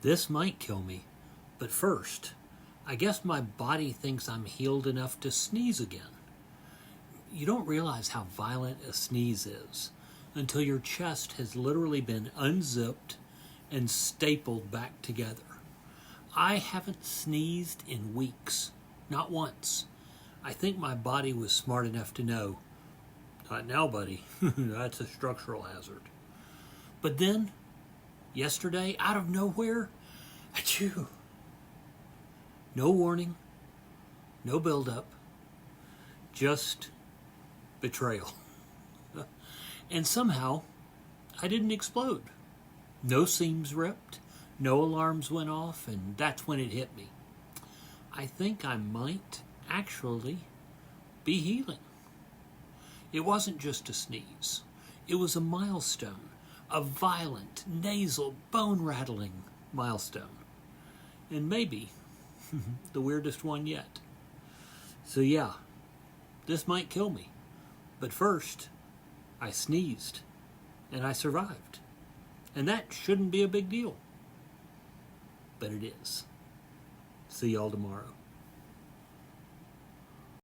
This might kill me, but first, I guess my body thinks I'm healed enough to sneeze again. You don't realize how violent a sneeze is until your chest has literally been unzipped and stapled back together. I haven't sneezed in weeks, not once. I think my body was smart enough to know, not now, buddy, that's a structural hazard. But then, yesterday, out of nowhere, achoo. No warning, no build-up, just betrayal. And somehow, I didn't explode. No seams ripped, no alarms went off, and that's when it hit me. I think I might actually be healing. It wasn't just a sneeze. It was a milestone, a violent, nasal, bone-rattling milestone. And maybe the weirdest one yet. So yeah, this might kill me. But first, I sneezed, and I survived. And that shouldn't be a big deal. But it is. See y'all tomorrow.